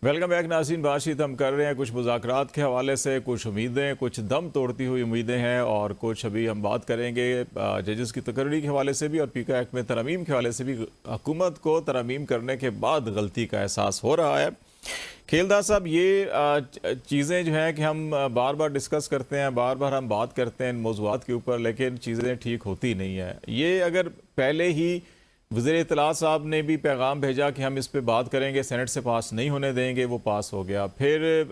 Welcome back ناظرین، بات چیت ہم کر رہے ہیں کچھ مذاکرات کے حوالے سے، کچھ امیدیں، کچھ دم توڑتی ہوئی امیدیں ہیں، اور کچھ ابھی ہم بات کریں گے ججز کی تقرری کے حوالے سے بھی اور پیکا ایکٹ میں ترامیم کے حوالے سے بھی۔ حکومت کو ترامیم کرنے کے بعد غلطی کا احساس ہو رہا ہے۔ کھیلدار صاحب، یہ چیزیں جو ہیں کہ ہم بار بار ڈسکس کرتے ہیں، بار بار ہم بات کرتے ہیں ان موضوعات کے اوپر، لیکن چیزیں ٹھیک ہوتی نہیں ہیں۔ یہ اگر پہلے ہی وزیر اطلاع صاحب نے بھی پیغام بھیجا کہ ہم اس پہ بات کریں گے، سینٹ سے پاس نہیں ہونے دیں گے، وہ پاس ہو گیا۔ پھر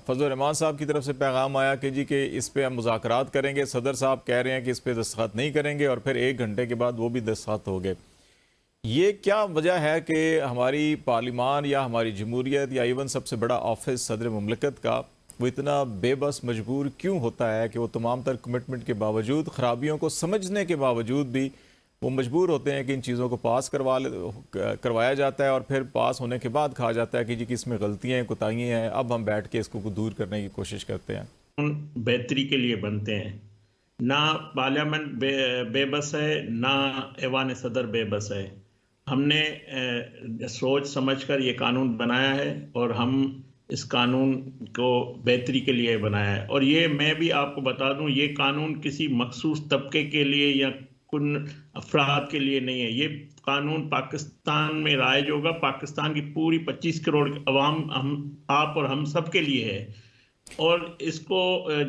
فضل الرحمان صاحب کی طرف سے پیغام آیا کہ اس پہ ہم مذاکرات کریں گے، صدر صاحب کہہ رہے ہیں کہ اس پہ دستخط نہیں کریں گے، اور پھر 1 گھنٹے کے بعد وہ بھی دستخط ہو گئے۔ یہ کیا وجہ ہے کہ ہماری پارلیمان یا ہماری جمہوریت یا ایون سب سے بڑا آفس صدر مملکت کا، وہ اتنا بے بس مجبور کیوں ہوتا ہے کہ وہ تمام تر کمٹمنٹ کے باوجود، خرابیوں کو سمجھنے کے باوجود بھی وہ مجبور ہوتے ہیں کہ ان چیزوں کو پاس کروایا جاتا ہے، اور پھر پاس ہونے کے بعد کہا جاتا ہے کہ جی کہ اس میں غلطیاں ہیں، کوتاہیاں ہیں، اب ہم بیٹھ کے اس کو دور کرنے کی کوشش کرتے ہیں۔ بہتری کے لیے بنتے ہیں، نہ پارلیمنٹ بے بس ہے، نہ ایوان صدر بے بس ہے۔ ہم نے سوچ سمجھ کر یہ قانون بنایا ہے، اور ہم اس قانون کو بہتری کے لیے بنایا ہے۔ اور یہ میں بھی آپ کو بتا دوں، یہ قانون کسی مخصوص طبقے کے لیے یا کن افراد کے لیے نہیں ہے۔ یہ قانون پاکستان میں رائج ہوگا، پاکستان کی پوری 25 کروڑ عوام، آپ اور ہم سب کے لیے ہے۔ اور اس کو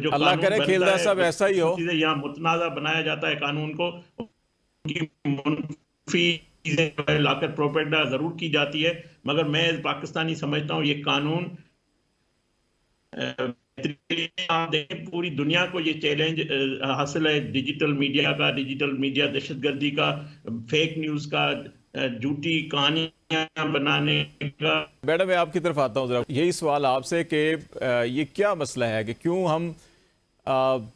جو اللہ قانون کرے کھیلدار صاحب ایسا ہی ہو۔ چیزیں یہاں متنازع بنایا جاتا ہے قانون کو، منفی چیزیں لا کر پروپیگنڈا ضرور کی جاتی ہے، مگر میں پاکستانی سمجھتا ہوں یہ قانون آپ دیکھیں پوری دنیا کو یہ چیلنج حاصل ہے، ڈیجیٹل میڈیا کا، ڈیجیٹل میڈیا دہشت گردی کا، فیک نیوز کا، جھوٹی کہانیاں بنانے کا۔ میڈم میں آپ کی طرف آتا ہوں ذرا، یہی سوال آپ سے کہ یہ کیا مسئلہ ہے کہ کیوں ہم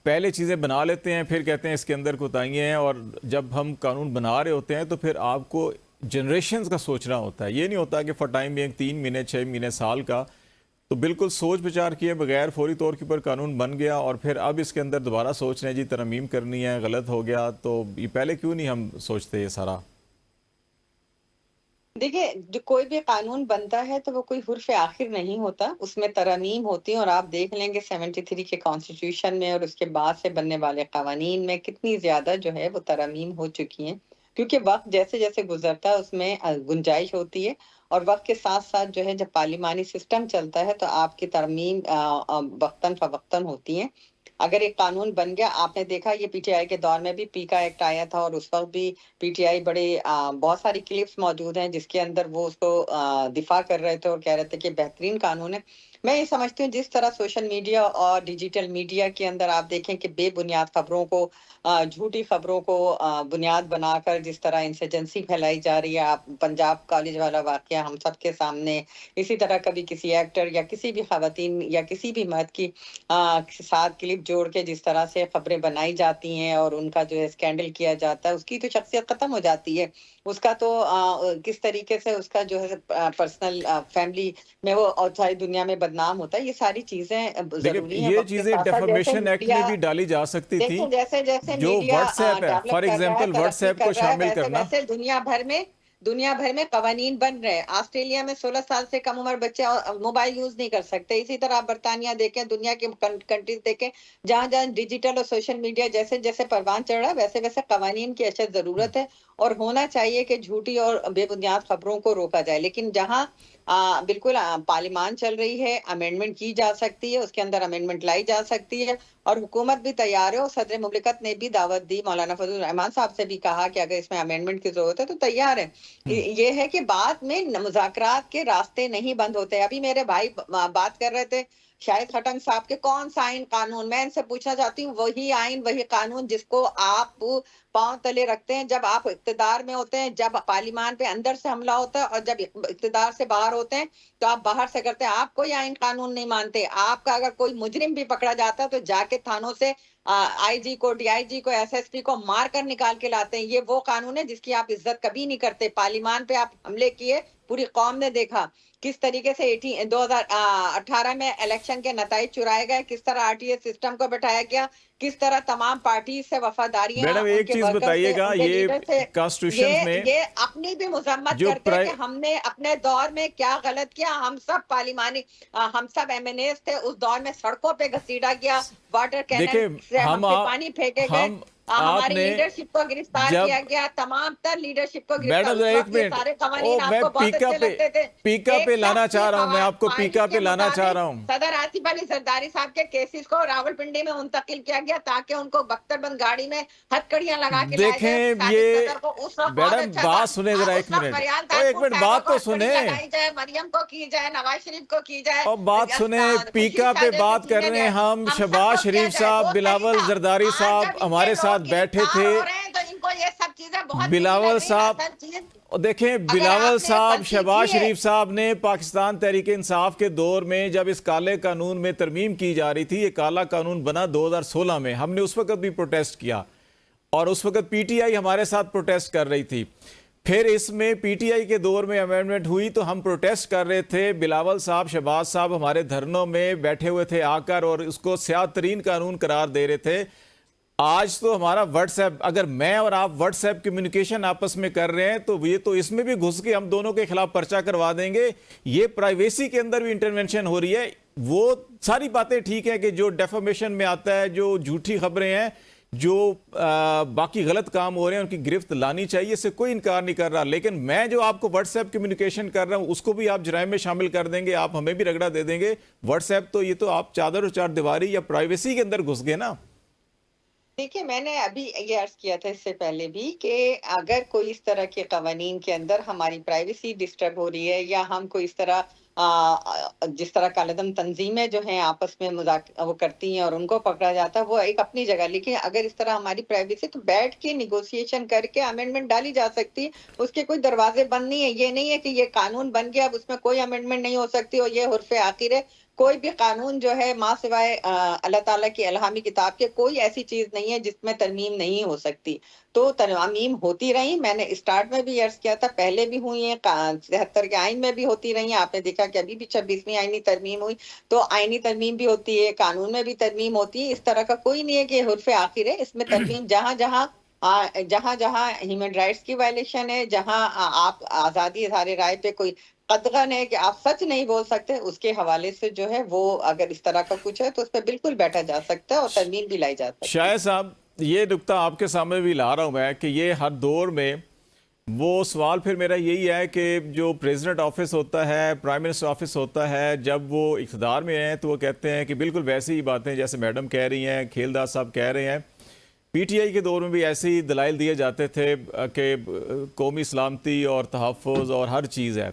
پہلے چیزیں بنا لیتے ہیں، پھر کہتے ہیں اس کے اندر کوتاہیاں ہیں، اور جب ہم قانون بنا رہے ہوتے ہیں تو پھر آپ کو جنریشنز کا سوچنا ہوتا ہے۔ یہ نہیں ہوتا کہ فار ٹائم بینگ 3 مہینے 6 مہینے سال کا، تو بالکل سوچ بچار کیے بغیر فوری طور کے اوپر قانون بن گیا، اور پھر اب اس کے اندر دوبارہ سوچ رہے ہیں جی ترمیم کرنی ہے، غلط ہو گیا، تو یہ پہلے کیوں نہیں ہم سوچتے یہ سارا؟ دیکھیں، جو کوئی بھی قانون بنتا ہے تو وہ کوئی حرف آخر نہیں ہوتا، اس میں ترامیم ہوتی ہیں، اور آپ دیکھ لیں گے 73 کے کانسٹیٹیوشن میں اور اس کے بعد سے بننے والے قوانین میں کتنی زیادہ جو ہے وہ ترامیم ہو چکی ہیں، کیونکہ وقت جیسے جیسے گزرتا ہے اس میں گنجائش ہوتی ہے، اور وقت کے ساتھ ساتھ جو ہے جب پارلیمانی سسٹم چلتا ہے تو آپ کی ترمیم وقتاً فوقتاً ہوتی ہیں۔ اگر ایک قانون بن گیا، آپ نے دیکھا یہ پی ٹی آئی کے دور میں بھی پیکا ایکٹ آیا تھا، اور اس وقت بھی پی ٹی آئی بہت ساری کلپس موجود ہیں جس کے اندر وہ اس کو دفاع کر رہے تھے اور کہہ رہے تھے کہ بہترین قانون ہے۔ میں یہ سمجھتی ہوں جس طرح سوشل میڈیا اور ڈیجیٹل میڈیا کے اندر آپ دیکھیں کہ بے بنیاد خبروں کو، جھوٹی خبروں کو بنیاد بنا کر جس طرح انسرجنسی پھیلائی جا رہی ہے، آپ پنجاب کالج والا واقعہ ہم سب کے سامنے، اسی طرح کبھی کسی ایکٹر یا کسی بھی خواتین یا کسی بھی مرد کی ساتھ کلپ جوڑ کے جس طرح سے خبریں بنائی جاتی ہیں اور ان کا جو ہے اسکینڈل کیا جاتا ہے، اس کی تو شخصیت ختم ہو جاتی ہے، اس کا تو کس طریقے سے اس کا جو ہے پرسنل فیملی میں وہ اور ساری دنیا میں بدنام ہوتا ہے۔ یہ ساری چیزیں ضروری ہیں۔ یہ چیزیں ڈیفامیشن ایکٹ میں بھی ڈالی جا سکتی تھی، جیسے جیسے جو میڈیا واٹس ایپ ہے، فار ایگزامپل واٹس ایپ کو شامل کرنا۔ ویسے دنیا بھر میں قوانین بن رہے ہیں۔ آسٹریلیا میں 16 سال سے کم عمر بچے موبائل یوز نہیں کر سکتے۔ اسی طرح آپ برطانیہ دیکھیں، دنیا کے کنٹریز دیکھیں، جہاں جہاں ڈیجیٹل اور سوشل میڈیا جیسے جیسے پروان چڑھ رہا ہے، ویسے ویسے قوانین کی اشد ضرورت ہے، اور ہونا چاہیے کہ جھوٹی اور بے بنیاد خبروں کو روکا جائے۔ لیکن جہاں بالکل پارلیمان چل رہی ہے، امینڈمنٹ کی جا سکتی ہے، اس کے اندر امینڈمنٹ لائی جا سکتی ہے، اور حکومت بھی تیار ہے، اور صدر مملکت نے بھی دعوت دی، مولانا فضل الرحمان صاحب سے بھی کہا کہ اگر اس میں امینڈمنٹ کی ضرورت ہے تو تیار ہے۔ یہ ہے کہ بعد میں مذاکرات کے راستے نہیں بند ہوتے۔ ابھی میرے بھائی بات کر رہے تھے شاہد خٹنگ صاحب کے، کون سا آئین قانون، میں ان سے پوچھنا چاہتی ہوں وہی آئین وہی قانون جس کو آپ پاؤں تلے رکھتے ہیں جب آپ اقتدار میں ہوتے ہیں، جب پارلیمان پہ اندر سے حملہ ہوتا ہے، اور جب اقتدار سے باہر ہوتے ہیں تو آپ باہر سے کرتے ہیں۔ آپ کوئی آئین قانون نہیں مانتے۔ آپ کا اگر کوئی مجرم بھی پکڑا جاتا ہے تو جا کے تھانوں سے آئی جی کو، ڈی آئی جی کو، ایس ایس پی کو مار کر نکال کے لاتے ہیں۔ یہ وہ قانون ہے جس کی آپ عزت کبھی نہیں کرتے۔ پارلیمان پہ آپ حملے کیے، پوری قوم نے دیکھا کس طریقے سے 2018 میں الیکشن کے نتائج چرائے گئے، کس طرح آر ٹی اے سسٹم کو بٹھایا گیا، کس طرح تمام پارٹی سے وفاداریاں میڈم ایک چیز بتائیے گا، یہ کانسٹیٹیوشن میں یہ اپنی بھی مذمت کرتے ہیں کہ ہم نے اپنے دور میں کیا غلط کیا. ہم سب پارلیمانی، ہم سب ایم این ایز تھے اس دور میں، سڑکوں پہ گھسیٹا گیا، واٹر کینن سے ہم پہ پانی پھینکے گئے، ہماری لیڈرشپ کو گرفتار کیا گیا، تمام تر لیڈرشپ کو گرفتار. سارے قوانین آپ کو بہت اچھے لگتے تھے. پیکا پہ لانا چاہ رہا ہوں، میں آپ کو پیکا پہ لانا چاہ رہا ہوں. صدر آصف علی زرداری صاحب کے کیسز کو راولپنڈی میں منتقل کیا گیا تاکہ ان کو بختر بند گاڑی میں ہتھکڑیاں لگا کے دیکھیں. یہ میڈم بات سنیں ذرا، ایک منٹ بات تو سنیں. مریم کو کی جائے، نواز شریف کو کی جائے، اور بات سنیں. پیکا پہ بات کر رہے ہیں ہم. شہباز شریف صاحب، بلاول زرداری صاحب ہمارے ساتھ بیٹھے تھے. بلاول صاحب دیکھیں، بلاول صاحب، شہباز شریف صاحب نے پاکستان تحریک انصاف کے دور میں جب اس کالے قانون میں ترمیم کی جا رہی تھی، یہ کالا قانون بنا 2016 میں، ہم نے اس وقت بھی پروٹیسٹ کیا اور اس وقت پی ٹی آئی ہمارے ساتھ پروٹیسٹ کر رہی تھی. پھر اس میں پی ٹی آئی کے دور میں امینڈمنٹ ہوئی تو ہم پروٹیسٹ کر رہے تھے. بلاول صاحب، شہباز صاحب ہمارے دھرنوں میں بیٹھے ہوئے تھے آ کر اور اس کو سیاہ ترین قانون قرار دے رہے تھے. آج تو ہمارا واٹس ایپ، اگر میں اور آپ واٹس ایپ کمیونیکیشن آپس میں کر رہے ہیں تو یہ تو اس میں بھی گھس کے ہم دونوں کے خلاف پرچہ کروا دیں گے. یہ پرائیویسی کے اندر بھی انٹرونشن ہو رہی ہے. وہ ساری باتیں ٹھیک ہے کہ جو ڈیفامیشن میں آتا ہے، جو جھوٹی خبریں ہیں، جو باقی غلط کام ہو رہے ہیں، ان کی گرفت لانی چاہیے، اس سے کوئی انکار نہیں کر رہا. لیکن میں جو آپ کو واٹس ایپ کمیونیکیشن کر رہا ہوں اس کو بھی آپ جرائم میں شامل کر دیں گے، آپ ہمیں بھی رگڑا دے دیں گے. واٹس ایپ تو یہ تو آپ چادر اور چار دیواری یا پرائیویسی کے اندر گھس گئے نا. دیکھیے، میں نے ابھی یہ عرض کیا تھا اس سے پہلے بھی کہ اگر کوئی اس طرح کے قوانین کے اندر ہماری پرائیویسی ڈسٹرب ہو رہی ہے یا ہم کوئی اس طرح جس طرح کالعدم تنظیمیں جو ہیں آپس میں وہ کرتی ہیں اور ان کو پکڑا جاتا ہے، وہ ایک اپنی جگہ. لیکن اگر اس طرح ہماری پرائیویسی، تو بیٹھ کے نیگوسیشن کر کے امینڈمنٹ ڈالی جا سکتی ہے. اس کے کوئی دروازے بند نہیں ہے. یہ نہیں ہے کہ یہ قانون بن گیا اب اس میں کوئی امینڈمنٹ نہیں ہو سکتی اور یہ حرف آخر ہے. کوئی بھی قانون جو ہے ماں سوائے اللہ تعالیٰ کی الہامی کتاب کے کوئی ایسی چیز نہیں ہے جس میں ترمیم نہیں ہو سکتی. تو ترمیم ہوتی رہی. میں نے اسٹارٹ میں بھی عرض کیا تھا، پہلے بھی ہوئی ہیں، 73 کے آئین میں بھی ہوتی رہی ہیں. آپ نے دیکھا کہ ابھی بھی 26ویں آئینی ترمیم ہوئی. تو آئینی ترمیم بھی ہوتی ہے، قانون میں بھی ترمیم ہوتی ہے. اس طرح کا کوئی نہیں ہے کہ حرف آخر ہے. اس میں ترمیم جہاں جہاں ہیومن رائٹس کی وائلیشن ہے، جہاں آپ آزادی اظہار رائے پہ کوئی قدغن ہے کہ آپ سچ نہیں بول سکتے، اس کے حوالے سے جو ہے وہ اگر اس طرح کا کچھ ہے تو اس پہ بالکل بیٹھا جا سکتا ہے اور ترمیم بھی لائی جا سکتی ہے. شاہد صاحب، یہ نکتہ آپ کے سامنے بھی لا رہا ہوں میں کہ یہ ہر دور میں وہ سوال پھر میرا یہی ہے کہ جو پریزیڈنٹ آفس ہوتا ہے، پرائم منسٹر آفس ہوتا ہے، جب وہ اقتدار میں ہیں تو وہ کہتے ہیں کہ بالکل ویسی ہی باتیں جیسے میڈم کہہ رہی ہیں، کھیلدار صاحب کہہ رہے ہیں. پی ٹی آئی کے دور میں بھی ایسے ہی دلائل دیے جاتے تھے کہ قومی سلامتی اور تحفظ اور ہر چیز ہے.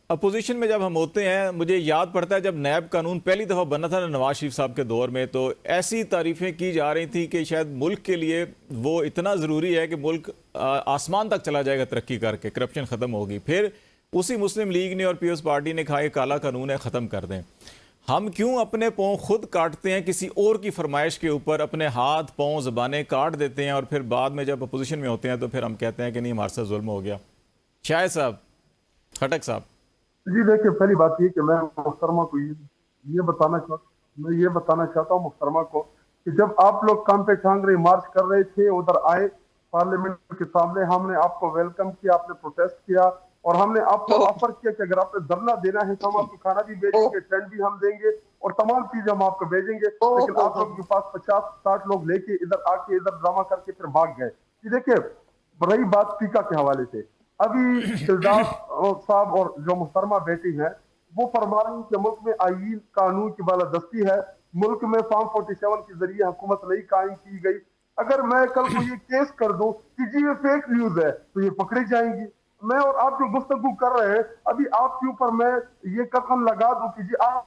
اپوزیشن میں جب ہم ہوتے ہیں، مجھے یاد پڑتا ہے جب نیب قانون پہلی دفعہ بنا تھا نواز شریف صاحب کے دور میں، تو ایسی تعریفیں کی جا رہی تھی کہ شاید ملک کے لیے وہ اتنا ضروری ہے کہ ملک آسمان تک چلا جائے گا ترقی کر کے، کرپشن ختم ہوگی. پھر اسی مسلم لیگ نے اور پیپلز پارٹی نے کہا یہ کالا قانون ہے، ختم کر دیں. ہم کیوں اپنے پاؤں خود کاٹتے ہیں کسی اور کی فرمائش کے اوپر، اپنے ہاتھ پاؤں زبانیں کاٹ دیتے ہیں اور پھر بعد میں جب اپوزیشن میں ہوتے ہیں تو پھر ہم کہتے ہیں کہ نہیں ہمارے ساتھ ظلم ہو گیا. شاہد صاحب، خٹک صاحب. جی دیکھیں، پہلی بات یہ کہ میں محترمہ کو یہ بتانا چاہتا ہوں محترمہ کو کہ جب آپ لوگ کام پہ ٹانگرے مارچ کر رہے تھے، ادھر آئے پارلیمنٹ کے سامنے، ہم نے آپ کو ویلکم کیا، آپ نے پروٹیسٹ کیا اور ہم نے آپ کو آفر کیا کہ اگر آپ نے دھرنا دینا ہے تو ہم آپ کو کھانا بھی بھیجیں گے، ٹینٹ بھی ہم دیں گے اور تمام چیزیں ہم آپ کو بھیجیں گے. لیکن آپ لوگ کے پاس 50-60 لوگ لے کے ادھر آ کے ادھر ڈرامہ کر کے پھر بھاگ گئے. یہ دیکھیں، رہی بات پیکا کے حوالے سے، ابھی شہزاد صاحب اور جو محترمہ بیٹی ہیں وہ فرما رہی ہیں کہ ملک میں آئین قانون کی بالادستی ہے، ملک میں فارم 47 کے ذریعے حکومت نہیں قائم کی گئی. اگر میں کل کو یہ کیس کر دوں کہ جی یہ فیک نیوز ہے تو یہ پکڑی جائیں گی. میں اور آپ جو گفتگو کر رہے ہیں ابھی آپ کے اوپر میں یہ قدم لگا دوں کہ جی آپ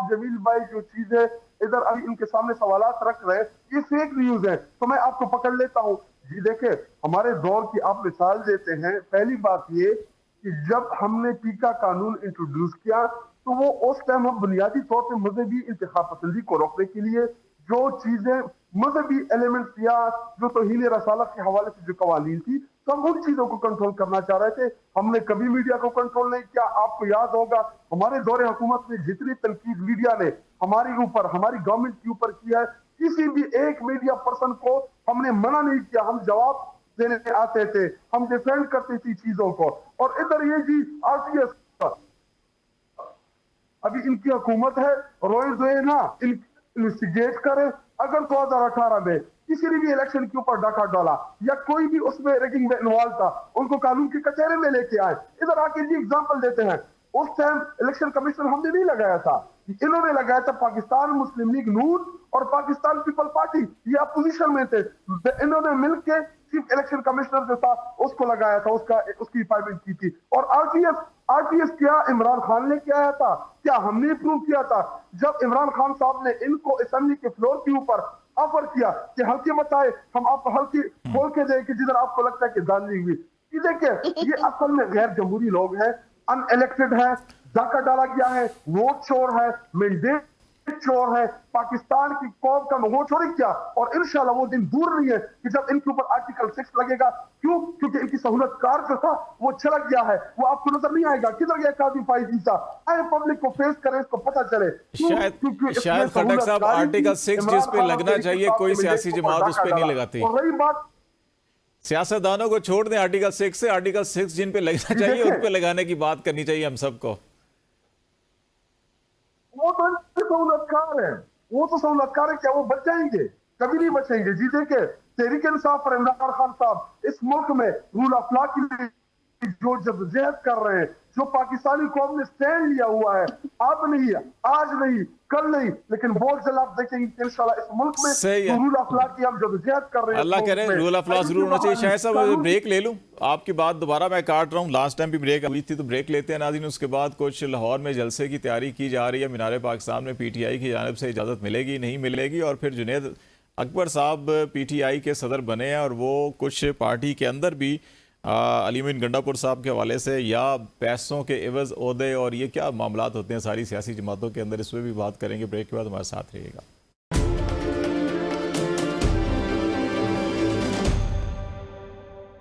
جمیل بھائی جو چیز ہے ادھر ابھی ان کے سامنے سوالات رکھ رہے ہیں یہ فیک نیوز ہے تو میں آپ کو پکڑ لیتا ہوں. جی دیکھیں، ہمارے دور کی آپ مثال دیتے ہیں. پہلی بات یہ کہ جب ہم نے پیکا قانون انٹروڈیوس کیا تو وہ اس ٹائم ہم بنیادی طور پہ مذہبی انتخاب پسندی کو روکنے کے لیے جو چیزیں مذہبی ایلیمنٹس یا جو توہین رسالت کے حوالے سے جو قوانین تھی تو ہم ان چیزوں کو کنٹرول کرنا چاہ رہے تھے. ہم نے کبھی میڈیا کو کنٹرول نہیں کیا. آپ کو یاد ہوگا ہمارے دور حکومت میں جتنی تنقید میڈیا نے ہماری اوپر ہماری گورنمنٹ کے اوپر کیا ہے. کسی بھی ایک میڈیا پرسن کو ہم نے منع نہیں کیا, ہم جواب دینے آتے تھے, ہم ڈیفینڈ کرتے تھی چیزوں کو. اور ادھر یہ جی RTS ابھی ان کی حکومت ہے, روئے دوئے نا انویسٹیگیٹ کرے. اگر 2018 میں کسی نے بھی الیکشن کے اوپر ڈاکہ ڈالا یا کوئی بھی اس میں ریگنگ میں انوالو تھا, ان کو قانون کی کچہری میں لے کے آئے. ادھر آ کے جی ایگزامپل دیتے ہیں, اس ٹائم الیکشن کمیشنر ہم نے نہیں لگایا تھا, انہوں نے لگایا تھا پاکستان مسلم لیگ نون اور پاکستان پیپل پارٹی, یہ اپوزیشن میں تھے. انہوں نے مل کے چیف الیکشن کمشنر جو تھا اس کو لگایا تھا, اس کی اپائنٹمنٹ کی تھی. اور RTS کیا عمران خان نے کیا آیا تھا, کیا ہم نے اپروو کیا تھا؟ جب عمران خان صاحب نے ان کو اسمبلی کے فلور کے اوپر آفر کیا کہ ہلکے متائے ہم آپ کو ہلکی کھول کے دیں کہ جدھر آپ کو لگتا ہے کہ دھاندلی ہوئی. یہ دیکھیں یہ اصل میں غیر جمہوری لوگ ہیں, ان الیکٹڈ ہیں, ڈاکہ ڈالا گیا ہے, ووٹ چور ہے, مینڈیٹ چور ہے, پاکستان کی قوم کا وہ چوری کیا. اور انشاءاللہ وہ دن دور نہیں ہے کہ جب ان کے اوپر آرٹیکل 6 لگے گا. کیوں؟ کیونکہ ان کی سہولت کار جو تھا وہ چھلک گیا ہے, وہ آپ کو نظر نہیں آئے گا کدھر گیا قاضی فائز عیسیٰ. آئے پبلک کو فیس کریں, اس کو پتہ چلے. شاید خٹک صاحب آرٹیکل 6 جس پہ لگنا چاہیے کوئی سیاسی جماعت اس پہ نہیں لگاتی. اور رہی بات سیاستدانوں کو چھوڑ دیں آرٹیکل 6 سے, آرٹیکل 6 جن پہ لگنا چاہیے ان پہ لگانے کی بات کرنی چاہیے ہم سب کو. وہ تو سہولتکار ہے, وہ تو سہولتکار ہے, کیا وہ بچ جائیں گے؟ کبھی نہیں بچیں گے. جی دیکھیں تحریک انصاف اور عمران خان صاحب اس ملک میں رول آف لا کے لیے جو جدوجہد کر رہے ہیں, جو پاکستانی قوم نے سٹینڈ لیا ہوا ہے, اب نہیں, آج نہیں, کل نہیں, لیکن بہت جلد آپ دیکھیں گے کہ انشاءاللہ اس ملک میں رول آف لا کی ہم جدوجہد کر رہے ہیں. اللہ کرے رول آف لا ضرور ہونا چاہیے. شاید صاحب بریک لے لوں, آپ کی بات دوبارہ میں کاٹ رہا ہوں, لاسٹ ٹائم بھی بریک ہوئی تھی تو بریک لیتے ہیں ناظرین. اس کے بعد کچھ لاہور میں جلسے کی تیاری کی جا رہی ہے, مینار پاکستان میں PTI کی جانب سے اجازت ملے گی نہیں ملے گی. اور پھر جنید اکبر صاحب PTI کے صدر بنے ہیں اور وہ کچھ پارٹی کے اندر بھی علی امین گنڈا پور صاحب کے حوالے سے یا پیسوں کے عوض عہدے اور یہ کیا معاملات ہوتے ہیں ساری سیاسی جماعتوں کے اندر, اس پہ بھی بات کریں گے. بریک کے بعد ہمارے ساتھ رہیے گا.